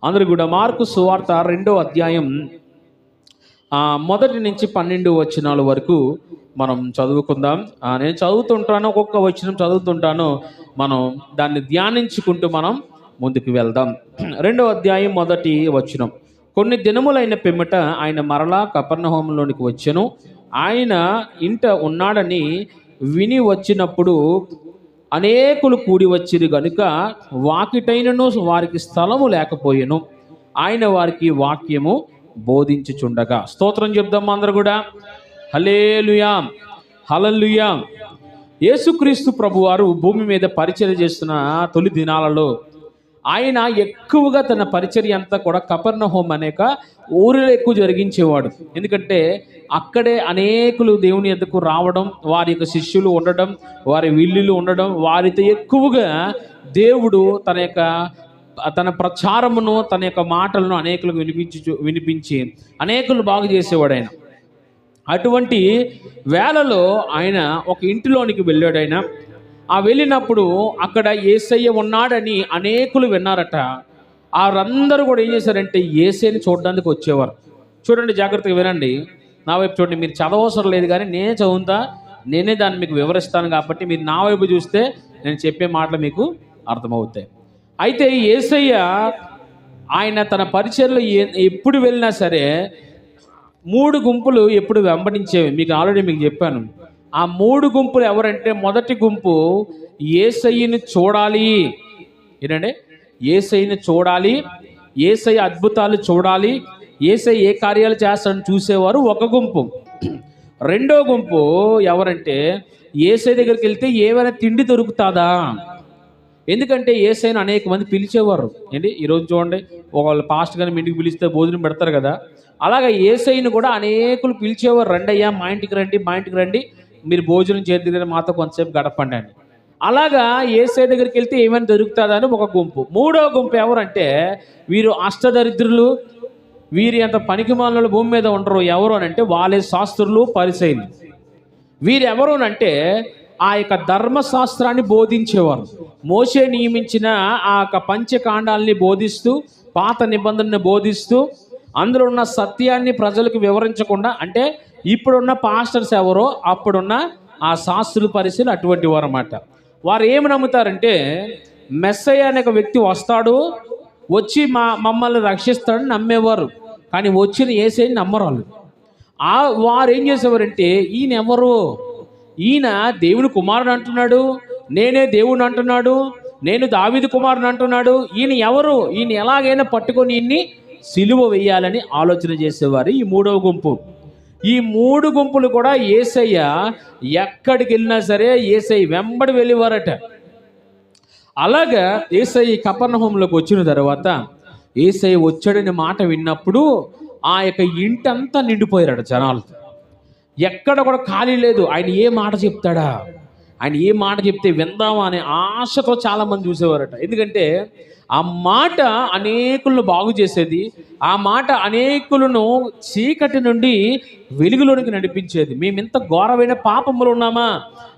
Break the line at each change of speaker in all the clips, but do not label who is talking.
అందరూ కూడా మార్కు సువార్త 2వ అధ్యాయం 1 నుంచి 12 వచనాల వరకు మనం చదువుకుందాం. నేను చదువుతుంటాను, ఒక్కొక్క వచనం చదువుతుంటాను. మనం దాన్ని ధ్యానించుకుంటూ మనం ముందుకు వెళ్దాం. 2వ అధ్యాయం 1వ వచనం. కొన్ని దినములైన పిమ్మట ఆయన మరలా కపెర్నహూములోనికి వచ్చెను. ఆయన ఇంట ఉన్నాడని విని వచ్చినప్పుడు అనేకులు కూడి వచ్చిరు గనుక వాకిటైనను వారికి స్థలము లేకపోయెను. ఆయన వారికి వాక్యము బోధించుచుండగా. స్తోత్రం చెప్దాం అందరూ కూడా. హల్లెలూయా, హల్లెలూయా. యేసుక్రీస్తు ప్రభువారు భూమి మీద పరిచర్య చేస్తున్న తొలి దినాలలో ఆయన ఎక్కువగా తన పరిచర్య అంతా కూడా కపెర్నహూము అనేక ఊరిలో ఎక్కువ జరిగించేవాడు. ఎందుకంటే అక్కడే అనేకులు దేవుని యొద్దకు రావడం, వారి యొక్క శిష్యులు ఉండడం, వారి విల్లులు ఉండడం, వారితో ఎక్కువగా దేవుడు తన ప్రచారమును, తన యొక్క మాటలను అనేకులకు వినిపించి అనేకులు బాగు చేసేవాడు ఆయన. అటువంటి వేళలో ఆయన ఒక ఇంటిలోనికి వెళ్ళాడు. ఆయన వెళ్ళినప్పుడు అక్కడ యేసయ్య ఉన్నాడని అనేకులు విన్నారట. వారందరూ కూడా ఏం చేశారంటే యేసయ్యని చూడడానికి వచ్చేవారు. చూడండి, జాగ్రత్తగా వినండి, నా వైపు చూడండి. మీరు చదవవసరం లేదు, కానీ నేనే చదువుతా, నేనే దాన్ని మీకు వివరిస్తాను. కాబట్టి మీరు నా వైపు చూస్తే నేను చెప్పే మాటలు మీకు అర్థమవుతాయి. అయితే యేసయ్య ఆయన తన పరిచర్యలో ఎప్పుడు వెళ్ళినా సరే 3 గుంపులు ఎప్పుడు వెంబడించేవి. మీకు ఆల్రెడీ మీకు చెప్పాను. ఆ 3 గుంపులు ఎవరంటే, మొదటి గుంపు యేసయ్యని చూడాలి. ఏంటంటే యేసయ్యని చూడాలి, యేసయ్య అద్భుతాలు చూడాలి, యేసయ్య ఏ కార్యాలు చేస్తాడని చూసేవారు ఒక గుంపు. రెండో గుంపు ఎవరంటే, యేసయ్య దగ్గరికి వెళ్తే ఏమైనా తిండి దొరుకుతుందా. ఎందుకంటే యేసయ్యను అనేక మంది పిలిచేవారు. ఏంటి, ఈరోజు చూడండి, ఒకళ్ళు పాస్ట్ కానీ మీ ఇంటికి పిలిస్తే భోజనం పెడతారు కదా, అలాగా యేసయ్యను కూడా అనేకులు పిలిచేవారు. రండి అయ్యా, మా ఇంటికి రండి, మా ఇంటికి రండి, మీరు భోజనం చేద్దరు, మాతో కొంతసేపు గడపండి అని. అలాగా యేసయ్య దగ్గరికి వెళ్తే ఏమైనా దొరుకుతుందని ఒక గుంపు. మూడో గుంపు ఎవరంటే, వీరు అష్టదరిద్రులు, వీరి అంత పనికిమాలిన భూమి మీద ఉండరు. ఎవరు అని అంటే వాళ్ళే శాస్త్రులు, పరిసయ్యులు. వీరెవరు అంటే ఆ యొక్క ధర్మశాస్త్రాన్ని బోధించేవారు. మోషే నియమించిన ఆ యొక్క పంచకాండాలని బోధిస్తూ, పాత నిబంధనని బోధిస్తూ, అందులో ఉన్న సత్యాన్ని ప్రజలకు వివరించకుండా, అంటే ఇప్పుడున్న పాస్టర్స్ ఎవరో అప్పుడున్న ఆ శాస్త్రులు, పరిశీలు అటువంటి వారు అన్నమాట. వారు ఏమి నమ్ముతారంటే, మెస్సయ్య అనే ఒక వ్యక్తి వస్తాడు, వచ్చి మమ్మల్ని రక్షిస్తాడని నమ్మేవారు. కానీ వచ్చిన యేసయ్యని నమ్మరు వాళ్ళు. వారు ఏం చేసేవారంటే, ఈయన ఎవరు, ఈయన దేవుని కుమారుడు అంటున్నాడు, నేనే దేవుని అంటున్నాడు, నేను దావీదు కుమారుని అంటున్నాడు, ఈయన ఎవరు, ఈయన ఎలాగైనా పట్టుకొని ఈయన్ని సిలువ వేయాలని ఆలోచన చేసేవారు ఈ 3వ గుంపు. ఈ 3 గుంపులు కూడా యేసయ్య ఎక్కడికి వెళ్ళినా సరే యేసయ్య వెంబడి వెళ్ళేవారట. అలాగా యేసయ్య కపెర్నహూములోకి వచ్చిన తర్వాత యేసయ్య వచ్చాడని మాట విన్నప్పుడు ఆ యొక్క ఇంటంతా నిండిపోయారట జనాలు. ఎక్కడ కూడా ఖాళీ లేదు. ఆయన ఏ మాట చెప్తాడా, ఆయన ఏ మాట చెప్తే విందామా అనే ఆశతో చాలామంది చూసేవారట. ఎందుకంటే ఆ మాట అనేకులను బాగు చేసేది, ఆ మాట అనేకులను చీకటి నుండి వెలుగులోనికి నడిపించేది. మేము ఇంత ఘోరమైన పాపములు ఉన్నామా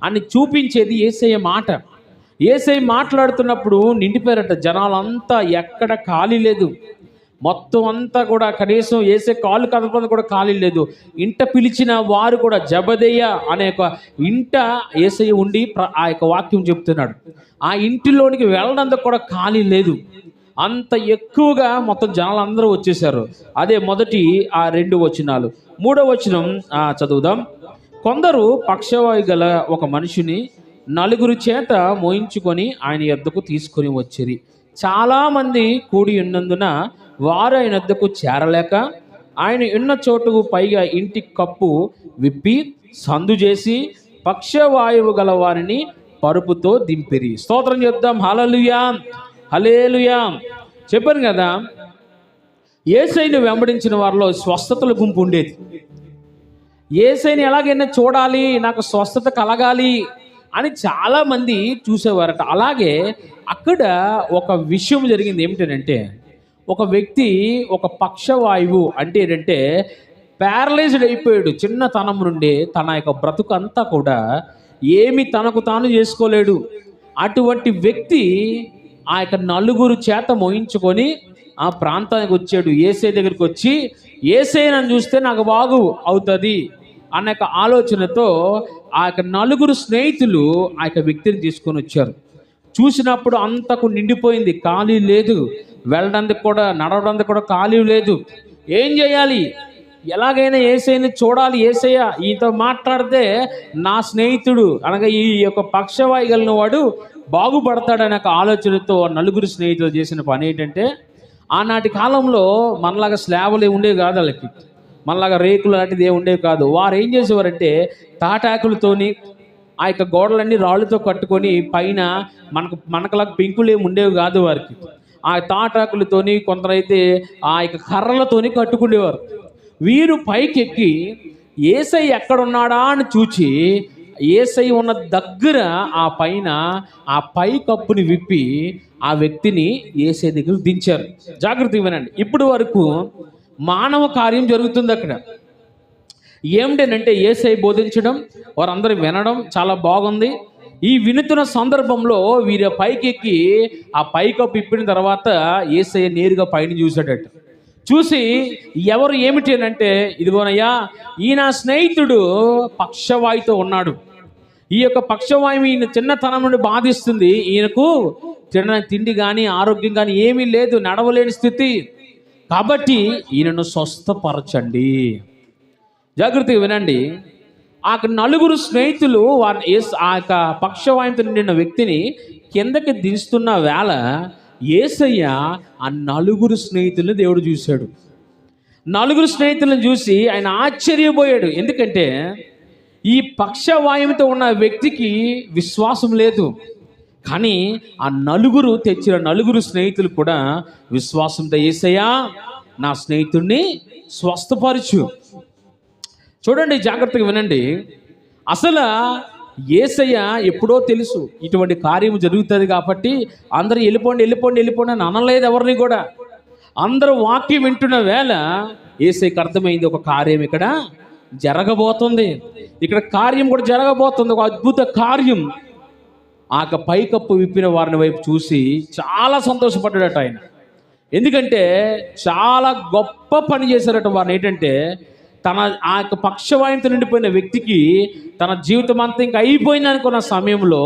అని చూపించేది యేసయ్య మాట. యేసయ్య మాట్లాడుతున్నప్పుడు నిండిపోయారట జనాలంతా, ఎక్కడ ఖాళీ లేదు. మొత్తం అంతా కూడా కనీసం యేసయ్య కాళ్ళు కదపడం కూడా ఖాళీ లేదు. ఇంట పిలిచిన వారు కూడా, జబదయ్య అనే ఒక ఇంట యేసయ్య ఉండి ఆ యొక్క వాక్యం చెప్తున్నాడు. ఆ ఇంటిలోనికి వెళ్ళడానికి కూడా ఖాళీ లేదు. అంత ఎక్కువగా మొత్తం జనాలందరూ వచ్చేసారు. అదే మొదటి ఆ 2 వచనాలు. 3వ వచనం చదువుదాం. కొందరు పక్షవాయు గల ఒక మనిషిని 4 చేత మోయించుకొని ఆయన యొద్దకు తీసుకొని వచ్చిరి. చాలామంది కూడి ఉన్నందున వారు ఆయన వద్దకు చేరలేక ఆయన ఉన్న చోటుకు పైగా ఇంటి కప్పు విప్పి సందు చేసి పక్షవాయువు గల వారిని పరుపుతో దింపిరి. స్తోత్రం చెప్దాం. హల్లెలూయా, హల్లెలూయా. చెప్పాను కదా, యేసయ్యను వెంబడించిన వారిలో స్వస్థతల గుంపు ఉండేది. యేసయ్యని ఎలాగైనా చూడాలి, నాకు స్వస్థత కలగాలి అని చాలామంది చూసేవారట. అలాగే అక్కడ ఒక విషయం జరిగింది. ఏమిటంటే, ఒక వ్యక్తి ఒక పక్షవాయువు అంటే ఏంటంటే ప్యారలైజ్డ్ అయిపోయాడు. చిన్నతనం నుండి తన యొక్క బ్రతుకు అంతా కూడా ఏమి తనకు తాను చేసుకోలేడు. అటువంటి వ్యక్తి ఆ యొక్క నలుగురు చేత మోయించుకొని ఆ ప్రాంతానికి వచ్చాడు. యేసయ్య దగ్గరికి వచ్చి, యేసయ్య నన్ను చూస్తే నాకు బాగు అవుతుంది అన్న యొక్క ఆలోచనతో ఆ యొక్క నలుగురు స్నేహితులు ఆ యొక్క వ్యక్తిని తీసుకొని వచ్చారు. చూసినప్పుడు అంతకు నిండిపోయింది, ఖాళీ లేదు. వెళ్ళడానికి కూడా, నడవడానికి కూడా ఖాళీ లేదు. ఏం చేయాలి? ఎలాగైనా యేసయ్యని చూడాలి. యేసయ్య ఈతో మాట్లాడితే నా స్నేహితుడు అనగా ఈ యొక్క పక్షవాయు కలిగిన వాడు బాగుపడతాడనే ఒక ఆలోచనతో నలుగురు స్నేహితులు చేసిన పని ఏంటంటే, ఆనాటి కాలంలో మనలాగా స్లాబులు ఉండేవి కాదు, వాళ్ళకి మనలాగా రేకులు లాంటిది ఏమి ఉండేవి కాదు. వారు ఏం చేసేవారంటే తాటాకులతోని ఆ యొక్క గోడలన్నీ రాళ్ళతో కట్టుకొని పైన మనకులాగా పెంకులు ఏమి ఉండేవి కాదు వారికి. ఆ తాటాకులతోని, కొందరైతే ఆ యొక్క కర్రలతోని కట్టుకునేవారు. వీరు పైకెక్కి యేసయ్య ఎక్కడున్నాడా అని చూచి యేసయ్య ఉన్న దగ్గర ఆ పైన ఆ పై కప్పుని విప్పి ఆ వ్యక్తిని యేసయ్య దగ్గర దించారు. జాగ్రత్తగా వినండి. ఇప్పుడు వరకు మానవ కార్యం జరుగుతుంది అక్కడ. ఏమిటంటే యేసయ్య బోధించడం, వారందరూ వినడం చాలా బాగుంది. ఈ వినుతున్న సందర్భంలో వీరి పైకెక్కి ఆ పైకప్పు ఇప్పిన తర్వాత యేసయ్య నేరుగా పైన చూశాడట. చూసి ఎవరు ఏమిటి అని అంటే, ఇదిగోనయ్యా ఈ నా స్నేహితుడు పక్షవాయుతో ఉన్నాడు. ఈ యొక్క పక్షవాయువు ఈయన చిన్నతనం నుండి బాధిస్తుంది. ఈయనకు తిండి కానీ ఆరోగ్యం కానీ ఏమీ లేదు, నడవలేని స్థితి. కాబట్టి ఈయనను స్వస్థపరచండి. జాగ్రత్తగా వినండి. ఆ నలుగురు స్నేహితులు ఆ యొక్క పక్షవాయువుతో నిండిన వ్యక్తిని కిందకి దించుతున్న వేళ యేసయ్య ఆ నలుగురు స్నేహితులను దేవుడు చూశాడు. నలుగురు స్నేహితులను చూసి ఆయన ఆశ్చర్యపోయాడు. ఎందుకంటే ఈ పక్షవాయువుతో ఉన్న వ్యక్తికి విశ్వాసం లేదు. కానీ ఆ నలుగురు తెచ్చిన నలుగురు స్నేహితులు కూడా విశ్వాసంతో, యేసయ్య నా స్నేహితుడిని స్వస్థపరచు. చూడండి, జాగ్రత్తగా వినండి. అసలు యేసయ్య ఎప్పుడో తెలుసు ఇటువంటి కార్యం జరుగుతుంది కాబట్టి అందరూ వెళ్ళిపోండి వెళ్ళిపోండి వెళ్ళిపోండి అని అనలేదు ఎవరిని కూడా. అందరూ వాక్యం వింటున్న వేళ యేసయ్యకి అర్థమైంది, ఒక కార్యం ఇక్కడ జరగబోతుంది, ఇక్కడ కార్యం కూడా జరగబోతుంది, ఒక అద్భుత కార్యం. ఆ పైకప్పు విప్పిన వారిని వైపు చూసి చాలా సంతోషపడ్డాడట ఆయన. ఎందుకంటే చాలా గొప్ప పని చేశారట వారిని. ఏంటంటే ఆ యొక్క పక్షవాయువుతో నిండిపోయిన వ్యక్తికి తన జీవితం అంతా ఇంకా అయిపోయింది అనుకున్న సమయంలో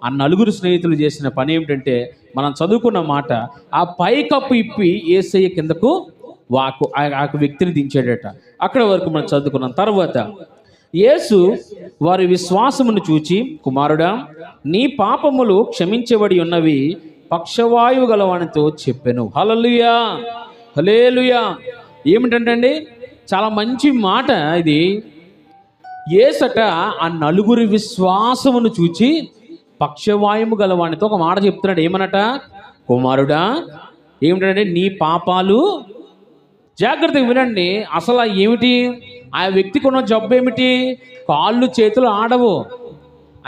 ఆ నలుగురు స్నేహితులు చేసిన పని ఏమిటంటే, మనం చదువుకున్న మాట, ఆ పైకప్పు ఇప్పి యేసయ్య కిందకు ఆ వ్యక్తిని దించాడట. అక్కడ వరకు మనం చదువుకున్నాం. తర్వాత యేసు వారి విశ్వాసమును చూచి, కుమారుడా నీ పాపములు క్షమించబడి ఉన్నవి పక్షవాయువు గలవానితో చెప్పెను. హల్లెలూయా, హల్లెలూయా. ఏమిటంటే చాలా మంచి మాట ఇది. యేసట ఆ నలుగురి విశ్వాసమును చూచి పక్షవాయువు గలవానితో ఒక మాట చెప్తున్నాడు. ఏమనట? కుమారుడా ఏమిటంటే నీ పాపాలు, జాగ్రత్తగా వినండి. అసలు ఏమిటి ఆ వ్యక్తికి ఉన్న జబ్బు ఏమిటి? కాళ్ళు చేతులు ఆడవు,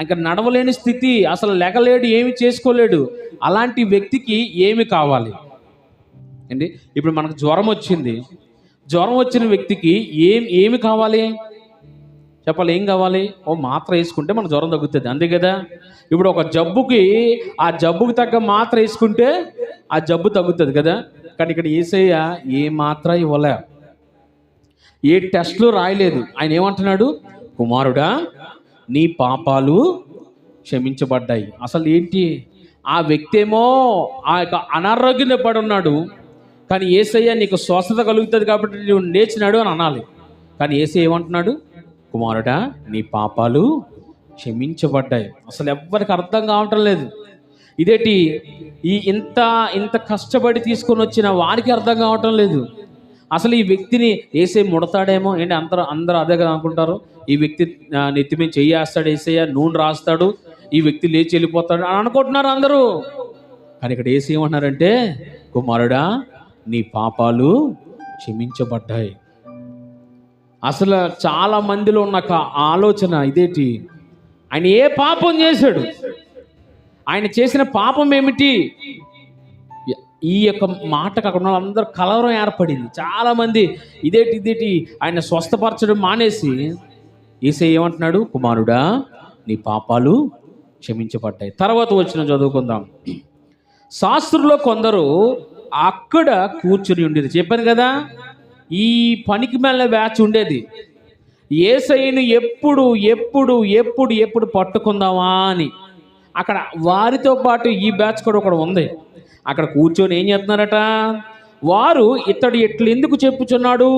ఇంకా నడవలేని స్థితి, అసలు లెగలేడు, ఏమి చేసుకోలేడు. అలాంటి వ్యక్తికి ఏమి కావాలి అండి? ఇప్పుడు మనకు జ్వరం వచ్చింది. జ్వరం వచ్చిన వ్యక్తికి ఏమి కావాలి చెప్పాలి? ఏం కావాలి? ఓ మాత్ర వేసుకుంటే మన జ్వరం తగ్గుతుంది, అంతే కదా. ఇప్పుడు ఒక జబ్బుకి ఆ జబ్బుకి తగ్గ మాత్ర వేసుకుంటే ఆ జబ్బు తగ్గుతుంది కదా. కానీ ఇక్కడ యేసయ్య ఏ మాత్ర ఇవ్వలే, ఏ టెస్ట్లు రాయలేదు. ఆయన ఏమంటున్నాడు? కుమారుడా నీ పాపాలు క్షమించబడ్డాయి. అసలు ఏంటి? ఆ వ్యక్తి ఏమో ఆ యొక్క అనారోగ్యం పడి ఉన్నాడు, కానీ యేసయ్య నీకు స్వస్థత కలుగుతుంది కాబట్టి నువ్వు లేచినాడు అని అనాలి. కానీ యేసయ్య ఏమంటున్నాడు? కుమారుడా నీ పాపాలు క్షమించబడ్డాయి. అసలు ఎవ్వరికి అర్థం కావటం లేదు. ఇదేంటి? ఇంత కష్టపడి తీసుకొని వచ్చిన వారికి అర్థం కావటం లేదు. అసలు ఈ వ్యక్తిని యేసయ్య ముడతాడేమో ఏంటి? అందరూ అదే కదా అనుకుంటారు. ఈ వ్యక్తి నెత్తి మీద చెయ్యేస్తాడు యేసయ్య, నూనె రాస్తాడు, ఈ వ్యక్తి లేచి వెళ్ళిపోతాడు అని అనుకుంటున్నారు అందరూ. కానీ ఇక్కడ యేసయ్య ఏమన్నారంటే, కుమారుడా నీ పాపాలు క్షమించబడ్డాయి. అసలు చాలా మందిలో ఉన్న ఆలోచన ఇదేంటి? ఆయన ఏ పాపం చేశాడు? ఆయన చేసిన పాపం ఏమిటి? ఈ యొక్క మాటకు అక్కడ ఉన్న అందరూ కలవరం ఏర్పడింది. చాలామంది ఇదేటి ఆయన స్వస్థపరచడం మానేసి యేసయ్య ఏమంటున్నాడు, కుమారుడా నీ పాపాలు క్షమించబడ్డాయి. తర్వాత వచ్చిన చదువుకుందాం. శాస్త్రుల్లో కొందరు అక్కడ కూర్చుని ఉండేది. చెప్పాను కదా, ఈ పనికి మేల బ్యాచ్ ఉండేది. యేసయ్యను ఎప్పుడు ఎప్పుడు ఎప్పుడు ఎప్పుడు పట్టుకుందామా అని అక్కడ వారితో పాటు ఈ బ్యాచ్ కూడా ఒకడు ఉంది. అక్కడ కూర్చొని ఏం చేస్తున్నారట, వారు ఇతడు ఇట్లు ఎందుకు చెప్పుచున్నాడు,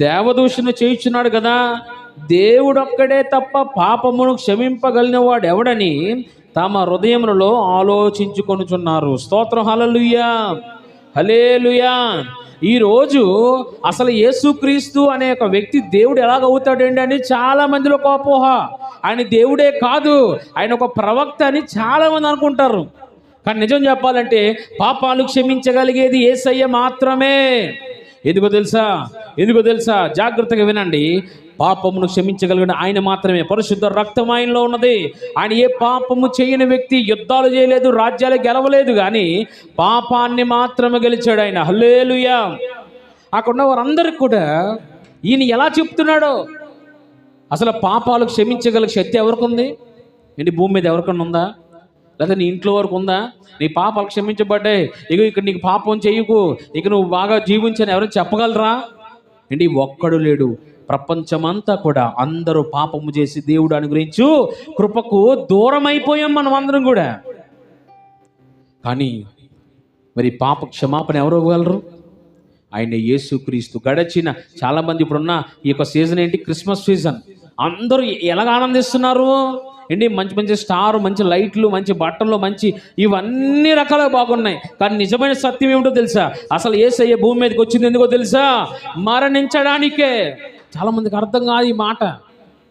దేవదూషణ చేయుచున్నాడు కదా, దేవుడు ఒక్కడే తప్ప పాపమును క్షమింపగలిగిన వాడు ఎవడని తమ హృదయములలో ఆలోచించుకొనుచున్నారు. స్తోత్రం, హల్లెలూయా, హల్లెలూయా. ఈరోజు అసలు యేసుక్రీస్తు అనే ఒక వ్యక్తి దేవుడు ఎలాగవుతాడండి అని చాలా మందిలో ఒక అపోహ. ఆయన దేవుడే కాదు, ఆయన ఒక ప్రవక్త అని చాలామంది అనుకుంటారు. కానీ నిజం చెప్పాలంటే పాపాలు క్షమించగలిగేది యేసయ్య మాత్రమే. ఎందుకో తెలుసా? జాగ్రత్తగా వినండి. పాపమును క్షమించగలిగిన ఆయన మాత్రమే. పరిశుద్ధ రక్తం ఆయనలో ఉన్నది. ఆయన ఏ పాపము చేయని వ్యక్తి. యుద్ధాలు చేయలేదు, రాజ్యాలు గెలవలేదు, కానీ పాపాన్ని మాత్రమే గెలిచాడు ఆయన. హల్లెలూయా. అక్కడ ఉన్న వారందరికీ కూడా ఈయన ఎలా చెప్తున్నాడో, అసలు పాపాలు క్షమించగల శక్తి ఎవరికి ఉంది ఏంటి? భూమి మీద ఎవరికన్నా ఉందా? లేదా నీ ఇంట్లో వరకు ఉందా? నీ పాపాలు క్షమించబడ్డాయి, ఇక్కడ నీకు పాపం చేయకు, ఇక నువ్వు బాగా జీవించని ఎవరైనా చెప్పగలరా ఏంటి? ఒక్కడు లేడు. ప్రపంచమంతా కూడా అందరూ పాపము చేసి దేవుడు అనుగ్రహించు కృపకు దూరం అయిపోయాం మనం అందరం కూడా. కానీ మరి పాప క్షమాపణ ఎవరు ఇవ్వగలరు? ఆయన యేసుక్రీస్తు. గడిచిన చాలామంది ఇప్పుడున్న ఈ యొక్క సీజన్ ఏంటి? Christmas season. అందరూ ఎలాగ ఆనందిస్తున్నారు ఏంటి? మంచి మంచి స్టార్, మంచి లైట్లు, మంచి బట్టలు, మంచి ఇవన్నీ రకాలుగా బాగున్నాయి. కానీ నిజమైన సత్యం ఏమిటో తెలుసా? అసలు యేసయ్య భూమి మీదకి వచ్చింది ఎందుకో తెలుసా? మరణించడానికే. చాలామందికి అర్థం కాదు ఈ మాట.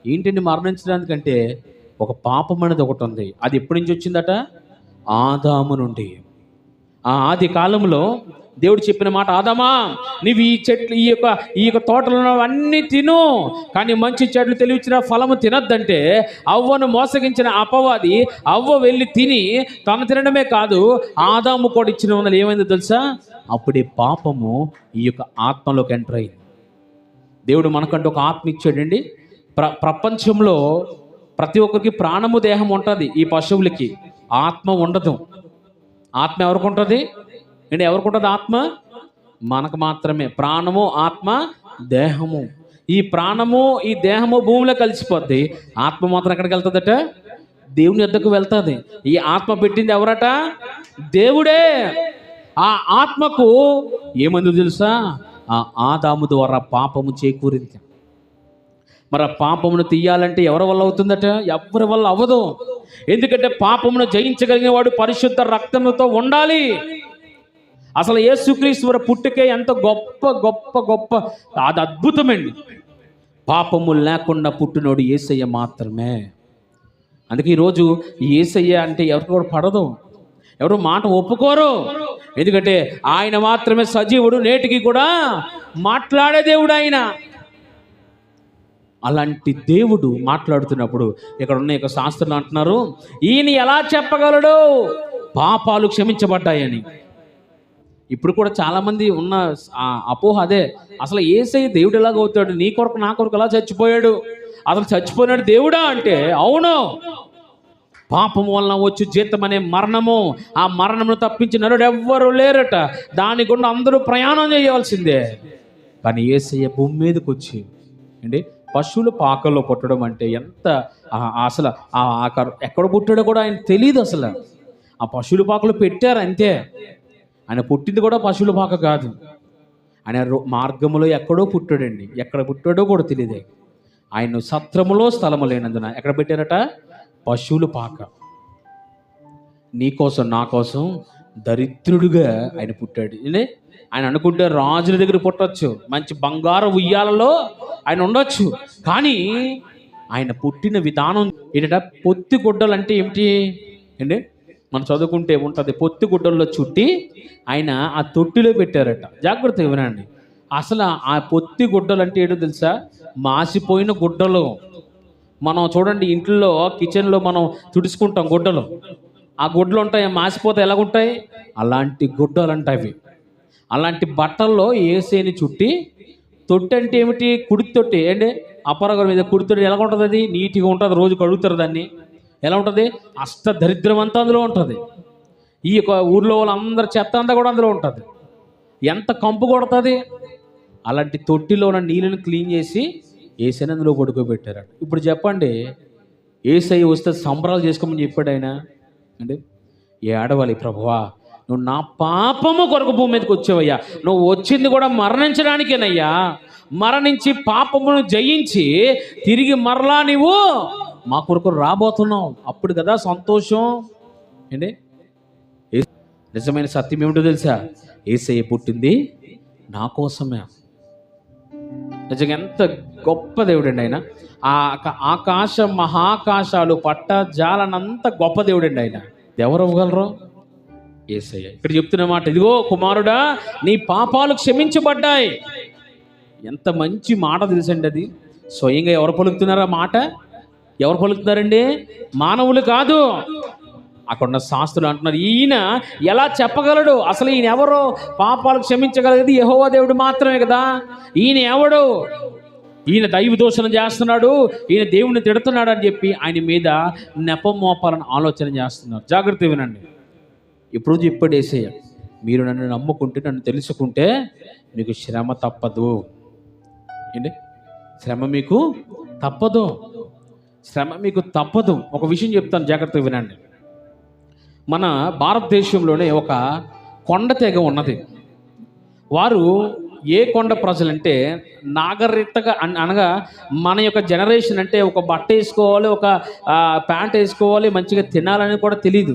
ఏంటండి మరణించడానికంటే? ఒక పాపం అనేది ఒకటి ఉంది. అది ఎప్పటి నుంచి వచ్చిందట? ఆదాము నుండి. ఆ ఆది కాలంలో దేవుడు చెప్పిన మాట, ఆదామా నీవు ఈ చెట్లు ఈ యొక్క తోటలో అన్నీ తిను, కానీ మంచి చెట్లు తెలివించిన ఫలము తినద్దంటే అవ్వను మోసగించిన అపవాది అవ్వ వెళ్ళి తిని తను తినడమే కాదు ఆదాము కూడా ఇచ్చిన వల్ల ఏమైందో తెలుసా? అప్పుడే పాపము ఈ యొక్క ఆత్మలోకి ఎంటర్ అయింది. దేవుడు మనకంటూ ఒక ఆత్మ ఇచ్చాడండి. ప్రపంచంలో ప్రతి ఒక్కరికి ప్రాణము దేహం ఉంటుంది. ఈ పశువులకి ఆత్మ ఉండదు. ఆత్మ ఎవరికి ఉంటుంది అండి? ఎవరికి ఉంటుంది ఆత్మ? మనకు మాత్రమే. ప్రాణము, ఆత్మ, దేహము. ఈ ప్రాణము ఈ దేహము భూమిలో కలిసిపోద్ది. ఆత్మ మాత్రం ఎక్కడికి వెళ్తుందట? దేవుని యొద్దకు వెళ్తుంది. ఈ ఆత్మ పెట్టింది ఎవరట? దేవుడే. ఆ ఆత్మకు ఏమంది తెలుసా? ఆ ఆదాము ద్వారా పాపము చేకూరింది. మరి ఆ పాపమును తీయాలంటే ఎవరి వల్ల అవుతుందట? ఎవరి వల్ల అవ్వదు. ఎందుకంటే పాపమును జయించగలిగిన వాడు పరిశుద్ధ రక్తంతో ఉండాలి. అసలు యేసుక్రీస్తు పుట్టుకే ఎంత గొప్ప గొప్ప గొప్ప, అది అద్భుతమండి. పాపము లేకుండా పుట్టినోడు యేసయ్య మాత్రమే. అందుకే ఈరోజు యేసయ్య అంటే ఎవరికి కూడా పడదు, ఎవరు మాట ఒప్పుకోరు. ఎందుకంటే ఆయన మాత్రమే సజీవుడు, నేటికి కూడా మాట్లాడే దేవుడు ఆయన. అలాంటి దేవుడు మాట్లాడుతున్నప్పుడు ఇక్కడ ఉన్న యొక్క శాస్త్రులు అంటున్నారు, ఈయన ఎలా చెప్పగలడు పాపాలు క్షమించబడ్డాయని. ఇప్పుడు కూడా చాలామంది ఉన్న అపోహ అదే. అసలు యేసయ్య దేవుడు ఎలాగ అవుతాడు? నీ కొరకు నా కొరకు ఎలా చచ్చిపోయాడు? అసలు చచ్చిపోయినాడు దేవుడా అంటే అవును. పాపము వలన వచ్చు జీతం అనే మరణము, ఆ మరణమును తప్పించిన నరుడు ఎవ్వరూ లేరట. దాని గుండా అందరూ ప్రయాణం చేయవలసిందే. కానీ యేసయ్య భూమి మీదకి వచ్చి అండి పశువుల పాకల్లో పుట్టడం అంటే ఎంత అసలు ఎక్కడ పుట్టాడో కూడా ఆయన తెలియదు. అసలు ఆ పశువుల పాకలో పెట్టారు అంతే. ఆయన పుట్టింది కూడా పశువుల పాక కాదు. ఆయన మార్గములో ఎక్కడో పుట్టాడండి. ఎక్కడ పుట్టాడో కూడా తెలియదే. ఆయన సత్రములో స్థలము లేనందున ఎక్కడ పెట్టారట? పశువుల పాక. నీకోసం నా కోసం దరిద్రుడుగా ఆయన పుట్టాడు. ఆయన అనుకుంటే రాజుల దగ్గర పుట్టవచ్చు, మంచి బంగారు ఉయ్యాలలో ఆయన ఉండొచ్చు. కానీ ఆయన పుట్టిన విధానం ఏంటంటే పొత్తి గుడ్డలు అంటే ఏమిటి అండి? మనం చదువుకుంటే ఉంటుంది, పొత్తి గుడ్డల్లో చుట్టి ఆయన ఆ తొట్టిలో పెట్టారట. జాగ్రత్తగా వినండి. అసలు ఆ పొత్తి గుడ్డలు అంటే ఏంటో తెలుసా? మాసిపోయిన గుడ్డలు. మనం చూడండి ఇంట్లో కిచెన్లో మనం తుడుచుకుంటాం గుడ్డలు. ఆ గుడ్లు ఉంటాయి, మాసిపోతే ఎలాగుంటాయి? అలాంటి గుడ్డలు అంటాయి అవి. అలాంటి బట్టల్లో ఏసేని చుట్టి, తొట్టి అంటే ఏమిటి? కుడి తొట్టి ఏంటి? అపరగం మీద కుడి తొట్టి ఎలా ఉంటుంది? అది నీట్గా ఉంటుంది, రోజు కడుగుతారు దాన్ని. ఎలా ఉంటుంది? అష్ట దరిద్రం అంతా అందులో ఉంటుంది. ఈ యొక్క ఊర్లో వాళ్ళందరి చెత్త అంతా కూడా అందులో ఉంటుంది. ఎంత కంపు కొడుతుంది! అలాంటి తొట్టిలో ఉన్న నీళ్ళని క్లీన్ చేసి ఏసైని అందులో పడుకోబెట్టారు. ఇప్పుడు చెప్పండి, ఏసై వస్తే సంబరాలు చేసుకోమని చెప్పాడు ఆయన అంటే ఏడవాలి, ప్రభువా నువ్వు నా పాపము కొరకు భూమి మీదకి వచ్చావయ్యా, నువ్వు వచ్చింది కూడా మరణించడానికేనయ్యా, మరణించి పాపమును జయించి తిరిగి మరలా నీవు మా కొరకు రాబోతున్నావు, అప్పుడు కదా సంతోషం. ఏంటి నిజమైన సత్యం ఏమిటో తెలుసా? యేసయ్య పుట్టింది నా కోసమే. నిజంగా ఎంత గొప్ప దేవుడండి ఆయన. ఆ ఆకాశ మహాకాశాలు పట్ట జాలనంత గొప్ప దేవుడండి ఆయన. ఎవరు అవ్వగలరు? యేసయ్య. ఇక్కడ చెప్తున్న మాట, ఇదిగో కుమారుడా నీ పాపాలు క్షమించబడ్డాయి. ఎంత మంచి మాట తెలుసండి అది. స్వయంగా ఎవరు పలుకుతున్నారు ఆ మాట? ఎవరు పలుకుతున్నారండి? మానవులు కాదు. అక్కడున్న శాస్త్రులు అంటున్నారు, ఈయన ఎలా చెప్పగలడు? అసలు ఈయన ఎవరు? పాపాలు క్షమించగలిగేది యెహోవా దేవుడు మాత్రమే కదా. ఈయన ఎవడు? ఈయన దైవ దూషణ చేస్తున్నాడు, ఈయన దేవుడిని తిడుతున్నాడు అని చెప్పి ఆయన మీద నెపం మోపాలని ఆలోచన చేస్తున్నారు. జాగ్రత్త వినండి. ఇప్పుడు చెప్పాడు యేసయ్య, మీరు నన్ను నమ్ముకుంటే, నన్ను తెలుసుకుంటే మీకు శ్రమ తప్పదు. ఏంటి? శ్రమ మీకు తప్పదు. శ్రమ మీకు తప్పదు. ఒక విషయం చెప్తాను, జాగ్రత్తగా వినండి. మన భారతదేశంలోనే ఒక కొండ తెగ ఉన్నది. వారు ఏ కొండ ప్రజలంటే నాగరికతగా అనగా మన యొక్క జనరేషన్ అంటే ఒక బట్ట వేసుకోవాలి, ఒక ప్యాంట్ వేసుకోవాలి, మంచిగా తినాలని కూడా తెలియదు.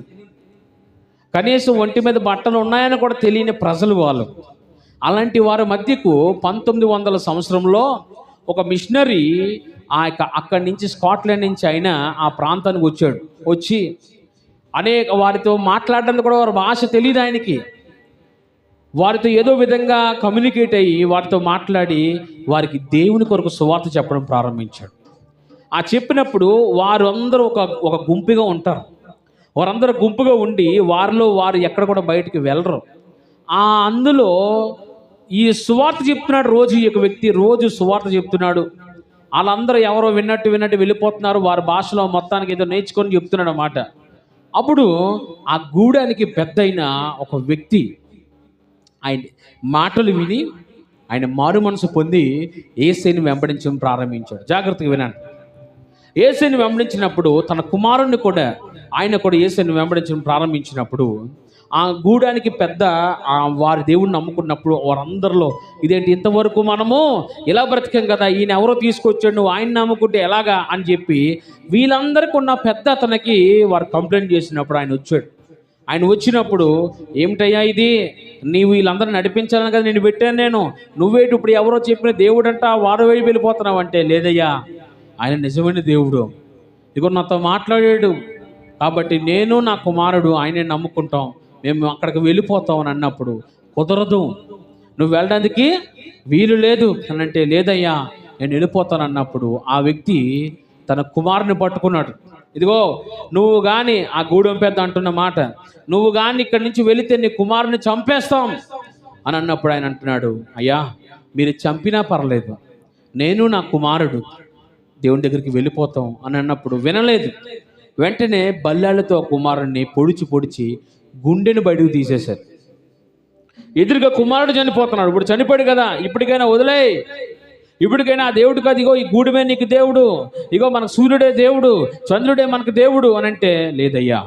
కనీసం ఒంటి మీద బట్టలు ఉన్నాయని కూడా తెలియని ప్రజలు వాళ్ళు. అలాంటి వారి మధ్యకు 1900 సంవత్సరంలో ఒక మిషనరీ అక్కడి నుంచి స్కాట్లాండ్ నుంచి ఆయన ఆ ప్రాంతానికి వచ్చాడు. వచ్చి అనేక వారితో మాట్లాడడానికి కూడా వారి భాష తెలియదు ఆయనకి. వారితో ఏదో విధంగా కమ్యూనికేట్ అయ్యి వారితో మాట్లాడి వారికి దేవుని కొరకు సువార్త చెప్పడం ప్రారంభించాడు. ఆ చెప్పినప్పుడు వారు అందరూ ఒక గుంపుగా ఉంటారు. వారందరూ గుంపుగా ఉండి వారిలో వారు ఎక్కడ కూడా బయటికి వెళ్ళరు. అందులో ఈ సువార్త చెప్తున్నాడు రోజు. ఈ యొక్క వ్యక్తి రోజు సువార్త చెప్తున్నాడు. వాళ్ళందరూ ఎవరో విన్నట్టు వెళ్ళిపోతున్నారు. వారి భాషలో మొత్తానికి ఏదో నేర్చుకొని చెప్తున్నాడు అన్నమాట. అప్పుడు ఆ గూడానికి పెద్దయిన ఒక వ్యక్తి ఆయన మాటలు విని ఆయన మారు మనసు పొంది యేసయ్యని వెంబడించడం ప్రారంభించాడు. జాగ్రత్తగా వినండి. యేసయ్యని వెంబడించినప్పుడు తన కుమారుణ్ణి కూడా ఆయన కూడా యేసయ్యని వెంబడించడం ప్రారంభించినప్పుడు ఆ గూడానికి పెద్ద వారి దేవుడిని నమ్ముకున్నప్పుడు వారందరిలో ఇదేంటి ఇంతవరకు మనము ఇలా బ్రతికాం కదా, ఈయన ఎవరో తీసుకొచ్చాడు, నువ్వు ఆయన నమ్ముకుంటే ఎలాగా అని చెప్పి వీళ్ళందరికీ ఉన్న పెద్ద అతనికి వారు కంప్లైంట్ చేసినప్పుడు ఆయన వచ్చాడు. ఆయన వచ్చినప్పుడు ఏమిటయ్యా ఇది, నీవు వీళ్ళందరూ నడిపించాలని కదా నేను పెట్టాను, నువ్వేటి ఇప్పుడు ఎవరో చెప్పిన దేవుడు అంట వారు వెళ్ళిపోతున్నావు అంటే, లేదయ్యా ఆయన నిజమైన దేవుడు, ఇదిగో నాతో మాట్లాడాడు కాబట్టి నేను నా కుమారుడు ఆయనే నమ్ముకుంటాం, మేము అక్కడికి వెళ్ళిపోతాం అని అన్నప్పుడు, కుదరదు నువ్వు వెళ్ళడానికి వీలు లేదు అని అంటే, లేదయ్యా నేను వెళ్ళిపోతాను అన్నప్పుడు ఆ వ్యక్తి తన కుమారుని పట్టుకున్నాడు. ఇదిగో నువ్వు కానీ ఆ గూడెం పెద్ద అంటున్న మాట, నువ్వు కానీ ఇక్కడి నుంచి వెళితే నీ కుమారుని చంపేస్తాం అని అన్నప్పుడు ఆయన అంటున్నాడు, అయ్యా మీరు చంపినా పర్లేదు, నేను నా కుమారుడు దేవుని దగ్గరికి వెళ్ళిపోతాం అని అన్నప్పుడు వినలేదు. వెంటనే బల్లాళ్ళతో కుమారుణ్ణి పొడిచి గుండెని బయటకు తీసేశారు. ఎదురుగా కుమారుడు చనిపోతున్నాడు. ఇప్పుడు చనిపోయాడు కదా, ఇప్పటికైనా వదిలేయ్, ఇప్పటికైనా ఆ దేవుడు కాదు, ఇగో ఈ గూడెమే నీకు దేవుడు, ఇగో మనకు సూర్యుడే దేవుడు, చంద్రుడే మనకు దేవుడు అని అంటే, లేదయ్యా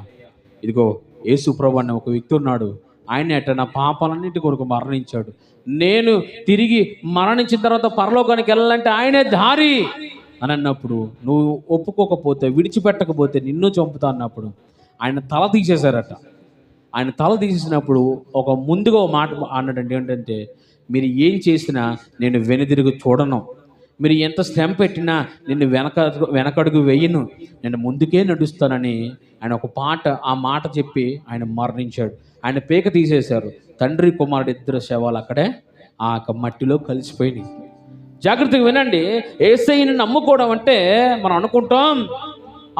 ఇదిగో యేసు ప్రభు అనే ఒక వ్యక్తి ఉన్నాడు, ఆయన అట్ట నా పాపాలన్నింటి కొరకు మరణించాడు, నేను తిరిగి మరణించిన తర్వాత పరలోకానికి వెళ్ళాలంటే ఆయనే దారి అని అన్నప్పుడు, నువ్వు ఒప్పుకోకపోతే విడిచిపెట్టకపోతే నిన్ను చంపుతా అన్నప్పుడు ఆయన తల తీసేశారట. ఆయన తల తీసేసినప్పుడు ఒక ముందుగా ఒక మాట అన్నాడండి, ఏంటంటే మీరు ఏం చేసినా నేను వెనుదిరిగి చూడను, మీరు ఎంత శ్రమ పెట్టినా నిన్ను వెనకడుగు వేయను, నేను ముందుకే నడుస్తానని ఆయన ఆ మాట చెప్పి ఆయన మరణించాడు. ఆయన పీక తీసేశారు. తండ్రి కుమారుడు ఇద్దరు శవాలు అక్కడే ఆ మట్టిలో కలిసిపోయినాయి. జాగ్రత్తగా వినండి. యేసయ్యని నమ్ముకోవడం అంటే మనం అనుకుంటాం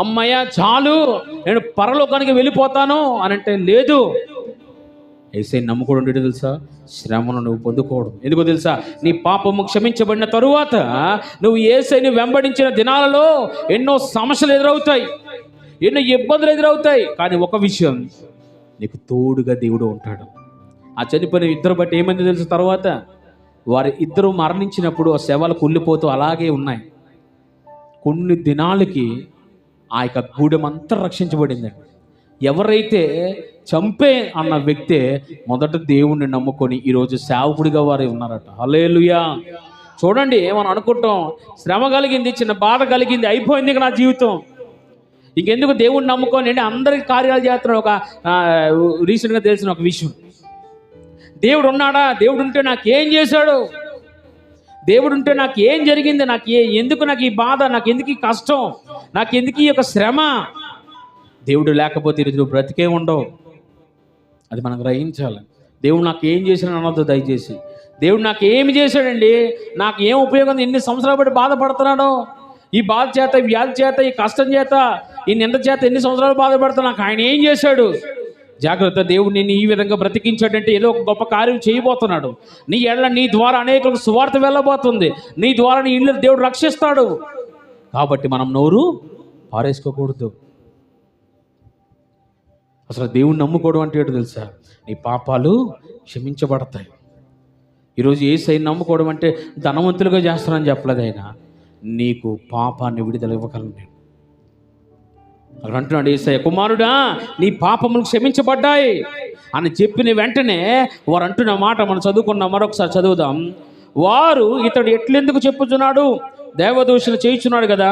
అమ్మయ్య చాలు నేను పరలోకానికి వెళ్ళిపోతాను అని అంటే లేదు. యేసయ్య నమ్ముకోవడం ఏంటో తెలుసా? శ్రమను నువ్వు పొందుకోవడం. ఎందుకో తెలుసా? నీ పాపము క్షమించబడిన తరువాత నువ్వు యేసయ్యని వెంబడించిన దినాలలో ఎన్నో సమస్యలు ఎదురవుతాయి, ఎన్నో ఇబ్బందులు ఎదురవుతాయి. కానీ ఒక విషయం, నీకు తోడుగా దేవుడు ఉంటాడు. ఆ చనిపోయిన ఇద్దరు బట్టి ఏమైంది తెలుసు? తర్వాత వారి ఇద్దరు మరణించినప్పుడు ఆ శవాలు కుళ్ళిపోతూ అలాగే ఉన్నాయి. కొన్ని దినాలకి ఆ యొక్క గూడెం అంతా రక్షించబడిందండి. ఎవరైతే చంపే అన్న వ్యక్తే మొదట దేవుణ్ణి నమ్ముకొని ఈరోజు సేవకుడిగా వారే ఉన్నారట. హల్లెలూయా. చూడండి, మనం అనుకుంటాం శ్రమ కలిగింది, చిన్న బాధ కలిగింది, అయిపోయింది ఇక నా జీవితం, ఇంకెందుకు దేవుణ్ణి నమ్ముకొని అంటే అందరికి కార్యాలు చేస్తున్నాడు. ఒక రీసెంట్గా తెలిసిన ఒక విషయం, దేవుడు ఉన్నాడా, దేవుడు ఉంటే నాకేం చేశాడు, దేవుడు ఉంటే నాకు ఏం జరిగింది, ఎందుకు నాకు ఈ బాధ, నాకు ఎందుకు ఈ కష్టం, నాకు ఎందుకు ఈ యొక్క శ్రమ, దేవుడు లేకపోతే ఈరోజు బ్రతికే ఉండవు. అది మనం గ్రహించాలి. దేవుడు నాకు ఏం చేశాడు అనొద్దు దయచేసి. దేవుడు నాకు ఏమి చేశాడండి, నాకు ఏం ఉపయోగం, ఎన్ని సంవత్సరాలు బట్టి బాధపడుతున్నాడో, ఈ బాధ చేత, ఈ వ్యాధి చేత, ఈ కష్టం చేత, ఈ నింద చేత ఎన్ని సంవత్సరాలు బాధపడుతున్నా, నాకు ఆయన ఏం చేశాడు? జాగ్రత్త, దేవుడు నిన్ను ఈ విధంగా బ్రతికించాడంటే ఏదో ఒక గొప్ప కార్యం చేయబోతున్నాడు. నీ ద్వారా అనేకులకు సువార్త వెళ్ళబోతుంది, నీ ద్వారా నీ ఇల్లు దేవుడు రక్షిస్తాడు. కాబట్టి మనం నోరు పారేసుకోకూడదు. అసలు దేవుణ్ణి నమ్ముకోవడం అంటే ఏంటో తెలుసా? నీ పాపాలు క్షమించబడతాయి. ఈరోజు యేసయ్యని నమ్ముకోవడం అంటే ధనవంతులుగా చేస్తానని చెప్పలేదు ఆయన, నీకు పాపాన్ని విడుదల ఇవ్వగలను నేను. అక్కడ అంటున్నాడు యేసయ్య, కుమారుడా నీ పాపములు క్షమించబడ్డాయి అని చెప్పిన వెంటనే వారు అంటున్న మాట మనం చదువుకున్నాం, మరొకసారి చదువుదాం. వారు ఇతడు ఎట్లెందుకు చెప్పుచున్నాడు, దేవదూషణ చేయుచున్నాడు కదా,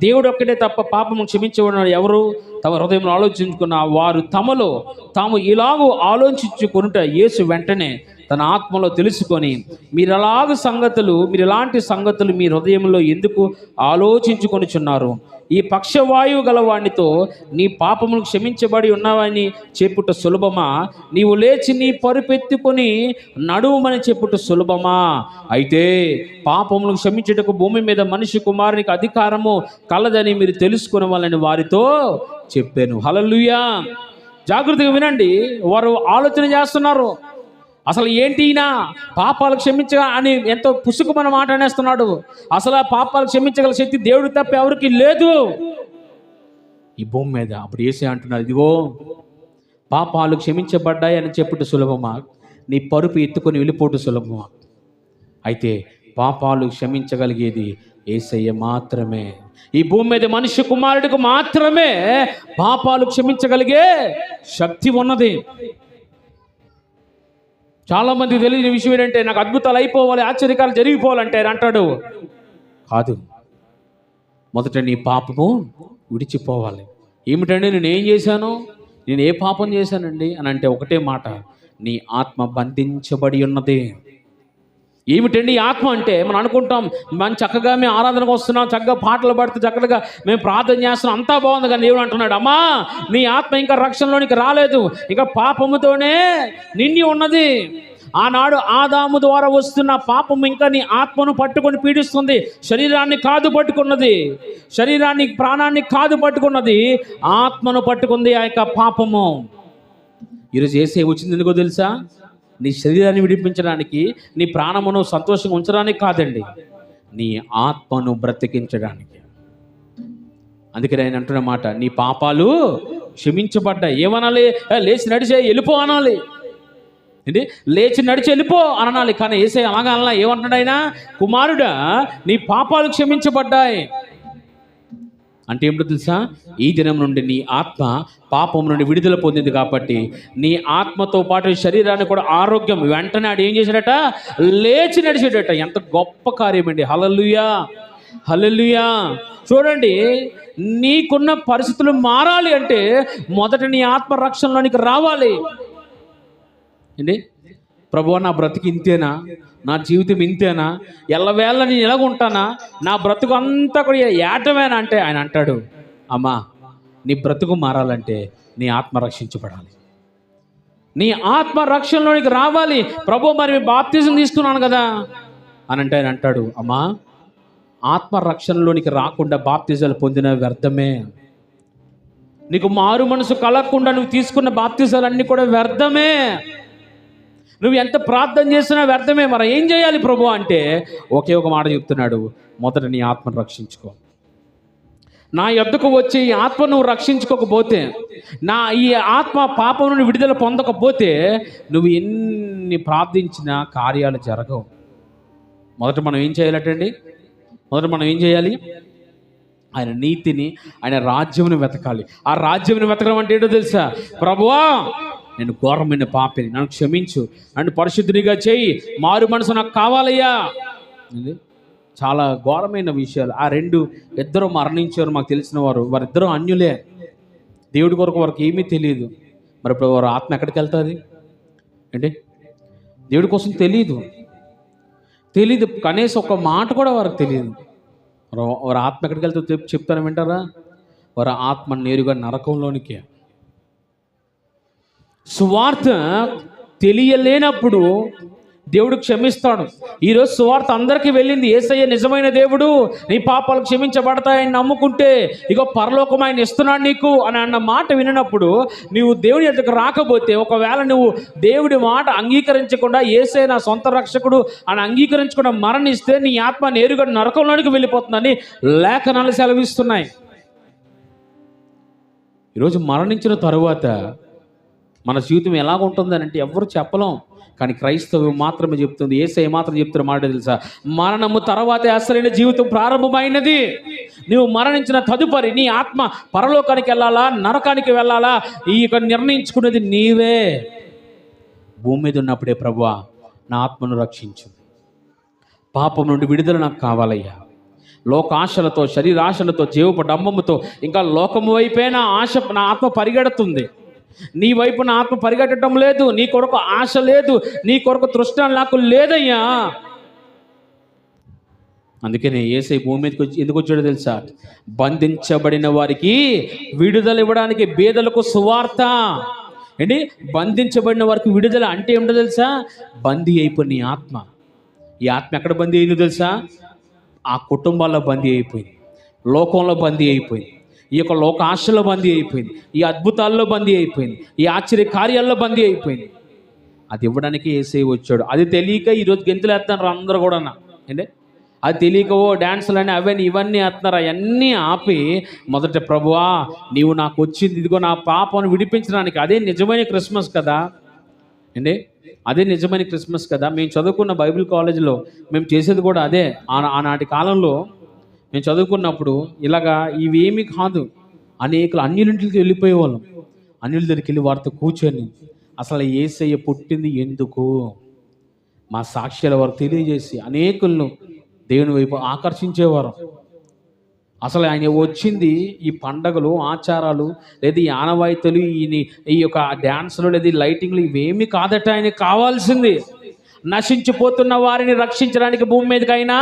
దేవుడు ఒక్కడే తప్ప పాపము క్షమించేవాడు ఎవరు? తమ హృదయంలో ఆలోచించుకున్న వారు తమలో తాము ఇలాగూ ఆలోచించుకొనుట యేసు వెంటనే తన ఆత్మలో తెలుసుకొని, మీరు ఇలాంటి సంగతులు మీ హృదయంలో ఎందుకు ఆలోచించుకొనిచున్నారు? ఈ పక్షవాయువు గలవానితో నీ పాపములు క్షమించబడి ఉన్నావని చెప్పుట సులభమా? నీవు లేచి నీ పరుపెత్తుకొని నడువమని చెప్పుట సులభమా? అయితే పాపములు క్షమించుటకు భూమి మీద మనిషి కుమారునికి అధికారము కలదని మీరు తెలుసుకునే వారితో చెప్పాను. హల్లెలూయా. జాగ్రత్తగా వినండి. వారు ఆలోచన చేస్తున్నారు, అసలు ఏంటి ఈయన పాపాలు క్షమించగా అని ఎంతో పుసుకుమని మాట అనేస్తున్నాడు. అసలు ఆ పాపాలు క్షమించగల శక్తి దేవుడు తప్ప ఎవరికి లేదు ఈ భూమి మీద. అప్పుడు యేసయ్య అంటున్నారు, ఇదిగో పాపాలు క్షమించబడ్డాయి అని చెప్పుట సులభమా, నీ పరుపు ఎత్తుకొని వెళ్ళిపోటు సులభమా? అయితే పాపాలు క్షమించగలిగేది యేసయ్య మాత్రమే. ఈ భూమి మీద మనిషి కుమారుడికి మాత్రమే పాపాలు క్షమించగలిగే శక్తి ఉన్నది. చాలామంది తెలియని విషయం ఏంటంటే, నాకు అద్భుతాలు అయిపోవాలి, ఆశ్చర్యకాలు జరిగిపోవాలంటే ఆయన అంటాడు, కాదు, మొదట నీ పాపము విడిచిపోవాలి. ఏమిటండి నేను ఏం చేశాను, నేను ఏ పాపం చేశానండి అని అంటే ఒకటే మాట, నీ ఆత్మ బంధించబడి ఉన్నది. ఏమిటండి ఆత్మ అంటే? మనం అనుకుంటాం మనం చక్కగా మేము ఆరాధనకు వస్తున్నాం, చక్కగా పాటలు పాడుతూ చక్కగా మేము ప్రార్థన చేస్తున్నాం, అంతా బాగుంది. కానీ దేవుడు అంటున్నాడు, అమ్మా నీ ఆత్మ ఇంకా రక్షణలోనికి రాలేదు, ఇంకా పాపముతోనే నిండి ఉన్నది. ఆనాడు ఆదాము ద్వారా వస్తున్న పాపము ఇంకా నీ ఆత్మను పట్టుకొని పీడిస్తుంది. శరీరాన్ని కాదు పట్టుకున్నది, శరీరాన్ని ప్రాణాన్ని కాదు పట్టుకున్నది, ఆత్మను పట్టుకుంది ఆ యొక్క పాపము. ఈరోజు యేసయ్య వచ్చింది ఎందుకో తెలుసా? నీ శరీరాన్ని విడిపించడానికి, నీ ప్రాణమును సంతోషంగా ఉంచడానికి కాదండి, నీ ఆత్మను బ్రతికించడానికి. అందుకని ఆయన అంటున్న మాట, నీ పాపాలు క్షమించబడ్డాయి. ఏమనాలి? లేచి నడిచే వెళ్ళిపో అనాలి. ఏంటి? లేచి నడిచి వెళ్ళిపో అనాలి. కానీ యేసయ్య అలాగా అలా ఏమంటున్నాడు ఆయన? కుమారుడా నీ పాపాలు క్షమించబడ్డాయి అంటే ఏమిటో తెలుసా? ఈ దినం నుండి నీ ఆత్మ పాపం నుండి విడుదల పొందింది కాబట్టి నీ ఆత్మతో పాటు శరీరాన్ని కూడా ఆరోగ్యం. వెంటనే ఆడు ఏం చేశాడట? లేచి నడిచాడట. ఎంత గొప్ప కార్యం అండి. హల్లెలూయా, హల్లెలూయా. చూడండి, నీకున్న పరిస్థితులు మారాలి అంటే మొదట నీ ఆత్మ రక్షణలోనికి రావాలి. ఏంటి? ప్రభువా నా బ్రతికి ఇంతేనా, నా జీవితం ఇంతేనా, ఎల్లవేళ నేను ఎలాగుంటానా, నా బ్రతుకు అంతా కూడా ఏటమేనా అంటే ఆయన అంటాడు, అమ్మా నీ బ్రతుకు మారాలంటే నీ ఆత్మ రక్షించబడాలి, నీ ఆత్మ రక్షణలోనికి రావాలి. ప్రభు మరి బాప్తిజం తీసుకున్నాను కదా అని అంటే ఆయన అంటాడు, అమ్మా ఆత్మ రక్షణలోనికి రాకుండా బాప్తిజాలు పొందిన వ్యర్థమే. నీకు మారు మనసు కలగకుండా నువ్వు తీసుకున్న బాప్తిసాలన్నీ కూడా వ్యర్థమే. నువ్వు ఎంత ప్రార్థన చేసినా వ్యర్థమే. మరి ఏం చేయాలి ప్రభు అంటే ఒకే ఒక మాట చెప్తున్నాడు, మొదట నీ ఆత్మను రక్షించుకో. నా యొద్దకు వచ్చి ఈ ఆత్మ నువ్వు రక్షించుకోకపోతే, నా ఈ ఆత్మ పాపం నుండి విడుదల పొందకపోతే నువ్వు ఎన్ని ప్రార్థించినా కార్యాలు జరగవు. మొదట మనం ఏం చేయాలటండి? మొదట మనం ఏం చేయాలి? ఆయన నీతిని, ఆయన రాజ్యమును వెతకాలి. ఆ రాజ్యమును వెతకడం అంటే ఏంటో తెలుసా? ప్రభువా, నేను ఘోరమైన పాపిని, నన్ను క్షమించు, నన్ను పరిశుద్ధునిగా చేయి, మారు మనసు నాకు కావాలయ్యా. చాలా ఘోరమైన విషయాలు. ఆ ఇద్దరు మరణించారు, మాకు తెలిసిన వారు. వారిద్దరూ అన్యులే, దేవుడి కొరకు వారికి ఏమీ తెలియదు. మరి ఇప్పుడు వారి ఆత్మ ఎక్కడికి వెళ్తుంది అంటే? దేవుడి కోసం తెలియదు, కనీసం ఒక మాట కూడా వారికి తెలియదు. వారి ఆత్మ ఎక్కడికి వెళ్తుందో చెప్తాను, వింటారా? వారి ఆత్మ నేరుగా నరకంలోనికి. సువార్త తెలియలేనప్పుడు దేవుడు క్షమిస్తాడు. ఈరోజు సువార్త అందరికీ వెళ్ళింది. యేసయ్య నిజమైన దేవుడు, నీ పాపాలు క్షమించబడతాయని నమ్ముకుంటే ఇగో పరలోకం ఆయన ఇస్తున్నాడు నీకు అని అన్న మాట వినప్పుడు నువ్వు దేవుని ఎదుకు రాకపోతే, ఒకవేళ నువ్వు దేవుడి మాట అంగీకరించకుండా యేసయ్య నా సొంత రక్షకుడు అని అంగీకరించకుండా మరణిస్తే నీ ఆత్మ నేరుగా నరకంలోనికి వెళ్ళిపోతుందని లేఖనాలు సెలవిస్తున్నాయి. ఈరోజు మరణించిన తరువాత మన జీవితం ఎలాగుంటుందని అంటే ఎవరు చెప్పలేం. కానీ క్రైస్తవం మాత్రమే చెప్తుంది, యేసయ్య మాత్రం చెప్తున్న మాట తెలుసా? మరణము తర్వాతే అసలైన జీవితం ప్రారంభమైనది. నువ్వు మరణించిన తదుపరి నీ ఆత్మ పరలోకానికి వెళ్ళాలా, నరకానికి వెళ్ళాలా, ఈ నిర్ణయించుకునేది నీవే. భూమి మీద ఉన్నప్పుడే ప్రభువా నా ఆత్మను రక్షించు, పాపం నుండి విడుదల నాకు కావాలయ్యా. లోకాశలతో, శరీరాశలతో, జీవపు డంబముతో ఇంకా లోకము వైపే నా ఆత్మ పరిగెడుతుంది. నీ వైపు నా ఆత్మ పరిగెట్టడం లేదు, నీ కొరకు ఆశ లేదు, నీ కొరకు తృష్ణ నాకు లేదయ్యా. అందుకనే యేసయ్య భూమి మీదకి ఎందుకు వచ్చాడో తెలుసా? బంధించబడిన వారికి విడుదల ఇవ్వడానికి, బేదలకు సువార్త. ఏంటి? బంధించబడిన వారికి విడుదల అంటే ఏమిటో తెలుసా? బందీ అయిపోయిన ఈ ఆత్మ. ఈ ఆత్మ ఎక్కడ బందీ అయిందో తెలుసా? ఆ కుటుంబాల్లో బందీ అయిపోయింది, లోకంలో బందీ అయిపోయింది, ఈ యొక్క లోక ఆశలో బందీ అయిపోయింది, ఈ అద్భుతాల్లో బందీ అయిపోయింది, ఈ ఆశ్చర్య కార్యాల్లో బందీ అయిపోయింది. అది ఇవ్వడానికి యేసయ్య వచ్చాడు. అది తెలియక ఈరోజు గెంతులు వేస్తున్నారు అందరూ కూడా. అంటే అది తెలియక డ్యాన్సులు అని అవన్నీ ఇవన్నీ వేస్తున్నారు. అవన్నీ ఆపి మొదట ప్రభువా నీవు నాకు వచ్చింది ఇదిగో నా పాపను విడిపించడానికి. అదే నిజమైన క్రిస్మస్ కదా అండి, అదే నిజమైన క్రిస్మస్ కదా. మేము చదువుకున్న బైబిల్ కాలేజీలో మేము చేసేది కూడా అదే. ఆనాటి కాలంలో మేము చదువుకున్నప్పుడు ఇలాగా ఇవేమీ కాదు, అనేకలు అన్యులింటికి వెళ్ళిపోయేవాళ్ళం. అన్యుల దగ్గరికి వెళ్ళి వారితో కూర్చొని అసలు యేసయ్య పుట్టింది ఎందుకు, మా సాక్ష్యాల వారు తెలియజేసి అనేకులను దేవుని వైపు ఆకర్షించేవారు. అసలు ఆయన వచ్చింది ఈ పండగలు, ఆచారాలు, లేదా ఈ ఆనవాయితీలు, ఈ యొక్క డ్యాన్సులు, లేదా లైటింగ్లు ఇవేమీ కాదట. ఆయనకి కావాల్సింది నశించిపోతున్న వారిని రక్షించడానికి భూమి మీదకైనా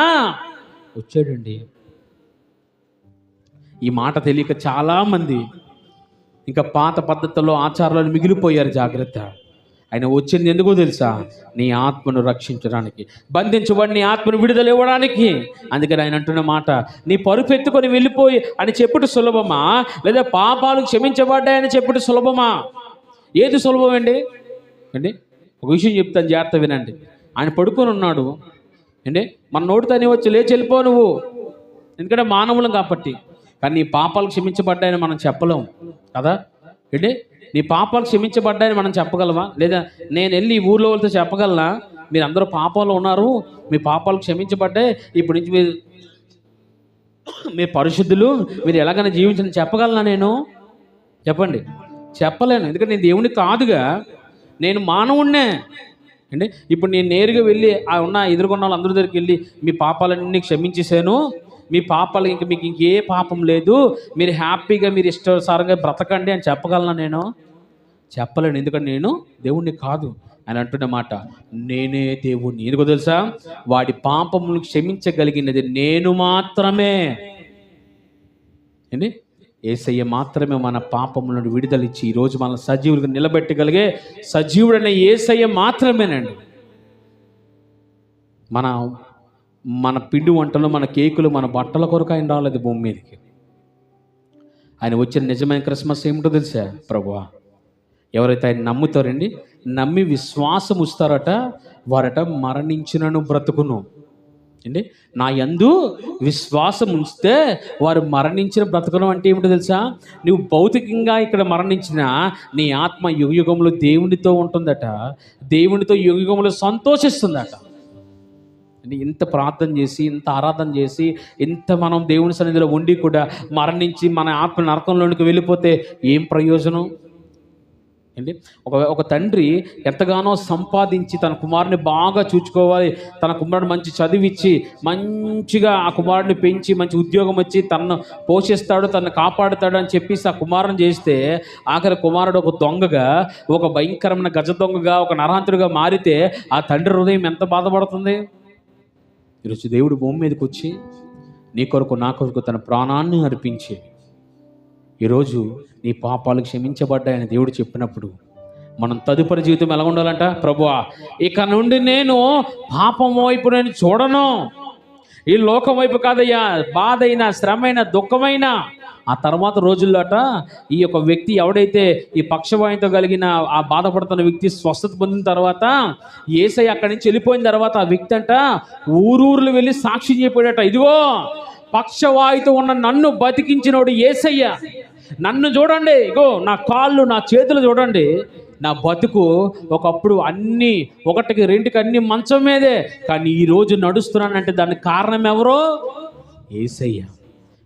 వచ్చాడండి. ఈ మాట తెలియక చాలామంది ఇంకా పాత పద్ధతుల్లో, ఆచారాలను మిగిలిపోయారు. జాగ్రత్త. ఆయన వచ్చింది ఎందుకో తెలుసా? నీ ఆత్మను రక్షించడానికి, బంధించబడి నీ ఆత్మను విడుదల ఇవ్వడానికి. అందుకని ఆయన అంటున్న మాట, నీ పరుపు ఎత్తుకొని వెళ్ళిపోయి అని చెప్పుట సులభమా, లేదా పాపాలు క్షమించబడ్డాయని చెప్పుట సులభమా? ఏది సులభం అండి? ఒక విషయం చెప్తాను, జాగ్రత్త వినండి. ఆయన పడుకొని ఉన్నాడు అండి, మన నోటితోనే వచ్చి లేచి వెళ్ళిపో నువ్వు, ఎందుకంటే మానవులం కాబట్టి. కానీ నీ పాపాలు క్షమించబడ్డాయని మనం చెప్పలేం కదా. ఏంటి? నీ పాపాలు క్షమించబడ్డాయని మనం చెప్పగలమా? లేదా నేను వెళ్ళి ఊర్లో వాళ్ళతో చెప్పగలనా, మీరు అందరూ పాపాలు ఉన్నారు, మీ పాపాలు క్షమించబడ్డాయి, ఇప్పుడు నుంచి మీరు పరిశుద్ధులు, మీరు ఎలాగైనా జీవించని చెప్పగలనా నేను? చెప్పండి. చెప్పలేను, ఎందుకంటే నేను దేవుని కాదుగా, నేను మానవుణ్ణే అండి. ఇప్పుడు నేను నేరుగా వెళ్ళి ఎదుర్కొన్న వాళ్ళు అందరి దగ్గరికి వెళ్ళి మీ పాపాలన్నీ క్షమించేశాను, మీ పాపాలు మీకు ఇంకే పాపం లేదు, మీరు హ్యాపీగా మీరు ఇష్టానుసారంగా బ్రతకండి అని చెప్పగలనా నేను? చెప్పలేను, ఎందుకంటే నేను దేవుణ్ణి కాదు. అని అంటున్న మాట, నేనే దేవుణ్ణి. ఎందుకో తెలుసా? వాడి పాపములు క్షమించగలిగినది నేను మాత్రమే. ఏంటి? యేసయ్య మాత్రమే మన పాపములను విడుదలిచ్చి ఈరోజు మన సజీవులుగా నిలబెట్టగలిగే సజీవుడైన యేసయ్య మాత్రమేనండి. మన పిండి వంటలు, మన కేకులు, మన బట్టల కొరకు ఆయన రాలేదు భూమి మీదకి. ఆయన వచ్చిన నిజమైన క్రిస్మస్ ఏమిటో తెలుసా ప్రభువా? ఎవరైతే ఆయన నమ్ముతారండి, నమ్మి విశ్వాసం ఉంచుతారట, వారట మరణించినను బ్రతుకును అండి. నా యందు విశ్వాసం ఉంచితే వారు మరణించిన బ్రతకడం అంటే ఏమిటో తెలుసా? నువ్వు భౌతికంగా ఇక్కడ మరణించినా నీ ఆత్మ యుగయుగంలో దేవునితో ఉంటుందట, దేవునితో యుగయుగంలో సంతోషిస్తుందట. అంటే ఇంత ప్రార్థన చేసి, ఇంత ఆరాధన చేసి, ఇంత మనం దేవుని సన్నిధిలో ఉండి కూడా మరణించి మన ఆత్మ నరకంలోనికి వెళ్ళిపోతే ఏం ప్రయోజనం అండి? ఒక తండ్రి ఎంతగానో సంపాదించి తన కుమారుని బాగా చూసుకోవాలి, తన కుమారుడు మంచి చదివిచ్చి మంచిగా ఆ కుమారుడిని పెంచి మంచి ఉద్యోగం వచ్చి తనను పోషిస్తాడు, తనను కాపాడుతాడు అని చెప్పేసి ఆ కుమారుని చేస్తే ఆఖరి కుమారుడు ఒక దొంగగా, ఒక భయంకరమైన గజ దొంగగా, ఒక నరహంతుడిగా మారితే ఆ తండ్రి హృదయం ఎంత బాధపడుతుంది? ఈరోజు దేవుడు భూమి మీదకి వచ్చి నీ కొరకు నా కొరకు తన ప్రాణాన్ని అర్పించి ఈరోజు నీ పాపాలు క్షమించబడ్డాయని దేవుడు చెప్పినప్పుడు మనం తదుపరి జీవితం ఎలా ఉండాలంట? ప్రభువా, ఇక నుండి నేను పాపం వైపు నేను చూడను, ఈ లోకం వైపు కాదయ్యా, బాధ అయినా శ్రమైన దుఃఖమైనా. ఆ తర్వాత రోజుల్లో అట ఈ యొక్క వ్యక్తి ఎవడైతే ఈ పక్షవాయుతో కలిగిన ఆ బాధపడుతున్న వ్యక్తి స్వస్థత పొందిన తర్వాత యేసయ్య అక్కడి నుంచి వెళ్ళిపోయిన తర్వాత ఆ వ్యక్తి అంట ఊరూర్లు వెళ్ళి సాక్ష్యం చెప్పాడట, ఇదిగో పక్షవాయుతో ఉన్న నన్ను బతికించినోడు యేసయ్య, నన్ను చూడండి, ఇగో నా కాళ్ళు నా చేతులు చూడండి, నా బతుకు ఒకప్పుడు అన్నీ ఒకటికి రెండుకి అన్ని మంచం మీదే, కానీ ఈరోజు నడుస్తున్నానంటే దానికి కారణం ఎవరో? యేసయ్య,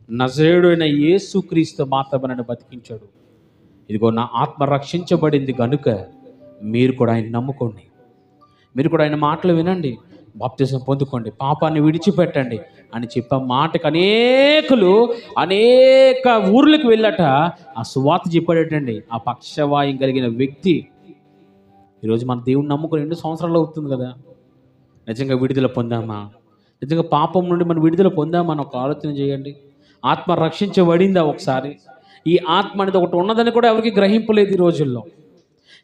నజరేయుడైన యేసుక్రీస్తు మాత్రమే నన్ను బతికించాడు. ఇదిగో నా ఆత్మ రక్షించబడింది కనుక మీరు కూడా ఆయన నమ్ముకోండి, మీరు కూడా ఆయన మాటలు వినండి, బాప్తిజం పొందుకోండి, పాపాన్ని విడిచిపెట్టండి అని చెప్పే మాటకు అనేక ఊర్లకు వెళ్ళట ఆ సువార్త చెప్పాడటండి ఆ పక్షవాయం కలిగిన వ్యక్తి. ఈరోజు మన దేవుని నమ్ముకొని 2 సంవత్సరాలు అవుతుంది కదా, నిజంగా విడుదల పొందామా? నిజంగా పాపం నుండి మనం విడుదల పొందామా అని ఒక ఆలోచన చేయండి. ఆత్మ రక్షించబడిందా? ఒకసారి ఈ ఆత్మ అనేది ఒకటి ఉన్నదని కూడా ఎవరికి గ్రహింపలేదు ఈ రోజుల్లో.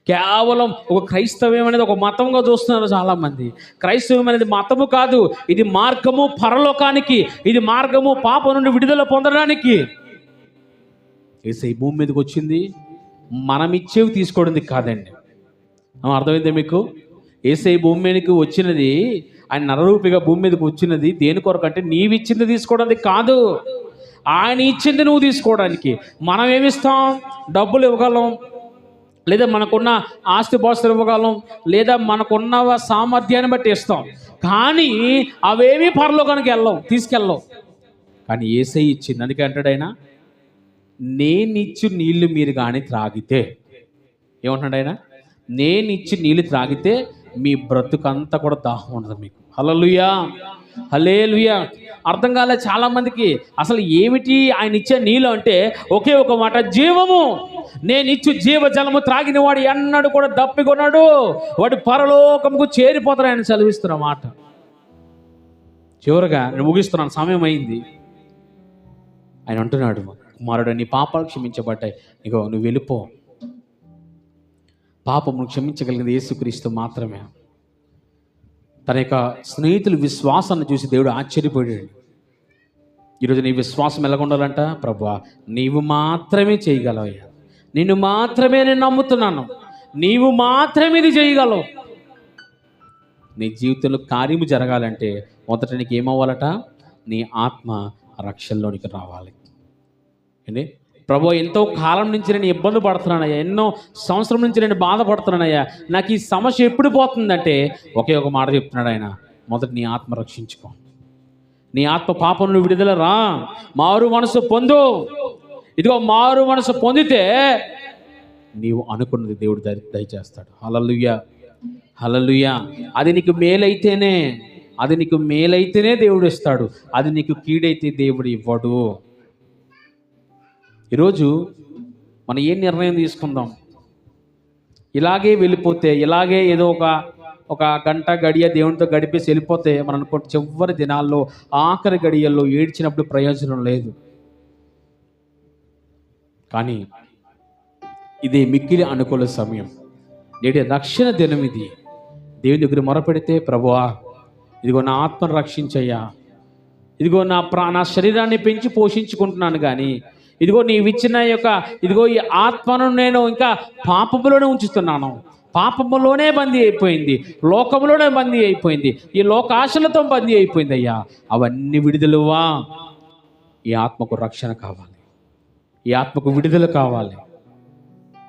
కేవలం ఒక క్రైస్తవ్యం అనేది ఒక మతంగా చూస్తున్నారు చాలామంది. క్రైస్తవం అనేది మతము కాదు, ఇది మార్గము పరలోకానికి, ఇది మార్గము పాపం నుండి విడుదల పొందడానికి. యేసయ్య ఈ భూమి మీదకి వచ్చింది మనం ఇచ్చేవి తీసుకోవడానికి కాదండి. అర్థమైందే మీకు? యేసయ్య భూమి మీదకి వచ్చినది, ఆయన నరరూపిగా భూమి మీదకి వచ్చినది దేని కొరకు అంటే నీవిచ్చింది తీసుకోవడానికి కాదు, ఆయన ఇచ్చింది నువ్వు తీసుకోవడానికి. మనం ఏమిస్తాం? డబ్బులు ఇవ్వగలం, లేదా మనకున్న ఆస్తి పాస్తులు ఇవ్వగలం, లేదా మనకున్న సామర్థ్యాన్ని బట్టి ఇస్తాం, కానీ అవేమీ పరలోకానికి తీసుకెళ్ళం. కానీ యేసయ్య ఇచ్చింది. అందుకే అంటాడు ఆయన, నేనిచ్చి నీళ్లు మీరు కానీ త్రాగితే, ఏమంటున్నాడు ఆయన? నేనిచ్చి నీళ్ళు త్రాగితే మీ బ్రతుకంతా కూడా దాహం ఉండదు మీకు. హల్లెలూయా, హల్లెలూయా. అర్థం కాలే చాలామందికి అసలు ఏమిటి ఆయన ఇచ్చే నీళ్ళు అంటే ఒకే ఒక మాట, జీవము. నేను ఇచ్చు జీవజలము త్రాగిన వాడు ఎన్నడూ కూడా దప్పికొన్నాడు, వాడు పరలోకముకు చేరిపోతాడు ఆయన సెలవిస్తున్న మాట. చివరగా నేను ముగిస్తున్నాను, సమయం అయింది. ఆయన అంటున్నాడు, కుమారుడు నీ పాపాలు క్షమించబడ్డాయి, ఇగో నువ్వు వెళ్ళిపో. పాపమును క్షమించగలిగింది యేసుక్రీస్తు మాత్రమే. తన యొక్క స్నేహితుల విశ్వాసాన్ని చూసి దేవుడు ఆశ్చర్యపోయాడు. ఈరోజు నీ విశ్వాసం ఎలా ఉండాలంట? ప్రభువా, నీవు మాత్రమే చేయగలవయ్యా, నిన్ను మాత్రమే నేను నమ్ముతున్నాను, నీవు మాత్రమే ఇది చేయగలవు. నీ జీవితంలో కార్యము జరగాలంటే మొదట నీకు ఏమవ్వాలట? నీ ఆత్మ రక్షణలోనికి రావాలి. ఏంటి ప్రభు, ఎంతో కాలం నుంచి నేను ఇబ్బంది పడుతున్నానయ్యా, ఎన్నో సంవత్సరం నుంచి నేను బాధపడుతున్నానయ్యా, నాకు ఈ సమస్య ఎప్పుడు పోతుందంటే ఒకే ఒక మాట చెప్తున్నాడు ఆయన, మొదట నీ ఆత్మ రక్షించుకో, నీ ఆత్మ పాపం నుండి విడుదల రా, మారు మనసు పొందు. ఇదిగో మారు మనసు పొందితే నీవు అనుకున్నది దేవుడు దయచేస్తాడు. హల్లెలూయా, హల్లెలూయా. అది నీకు మేలైతేనే దేవుడు ఇస్తాడు, అది నీకు కీడైతే దేవుడు ఇవ్వడు. ఈరోజు మనం ఏ నిర్ణయం తీసుకుందాం? ఇలాగే వెళ్ళిపోతే, ఇలాగే ఏదో ఒక గంట గడియ దేవునితో గడిపేసి వెళ్ళిపోతే మనం అనుకుంటే చివరి దినాల్లో ఆఖరి గడియల్లో ఏడ్చినప్పుడు ప్రయోజనం లేదు. కానీ ఇది మిక్కిలి అనుకూల సమయం, నేటి రక్షణ దినం ఇది. దేవుని దగ్గర మొరపెడితే, ప్రభువా ఇదిగో నా ఆత్మను రక్షించయ్యా, ఇదిగో నా శరీరాన్ని పెంచి పోషించుకుంటున్నాను, కానీ ఇదిగో నీవిచ్చిన యొక్క ఇదిగో ఈ ఆత్మను నేను ఇంకా పాపములోనే ఉంచుతున్నాను. పాపములోనే బందీ అయిపోయింది, లోకములోనే బందీ అయిపోయింది, ఈ లోకాశలతో బందీ అయిపోయింది అయ్యా. అవన్నీ విడుదలవా? ఈ ఆత్మకు రక్షణ కావాలి, ఈ ఆత్మకు విడుదల కావాలి.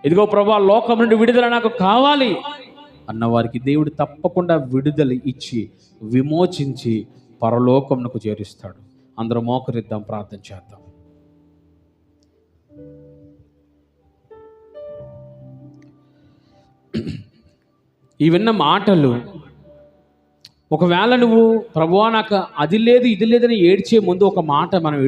ఇదిగో ప్రభువా, లోకం నుండి విడుదల నాకు కావాలి అన్నవారికి దేవుడు తప్పకుండా విడుదల ఇచ్చి విమోచించి పరలోకమునకు చేరుస్తాడు. అందరూ మోకరిద్దాం, ప్రార్థన చేద్దాం. ఈ విన్న మాటలు ఒకవేళ నువ్వు ప్రభువా నాకు అది లేదు ఇది లేదని ఏడ్చే ముందు ఒక మాట మనం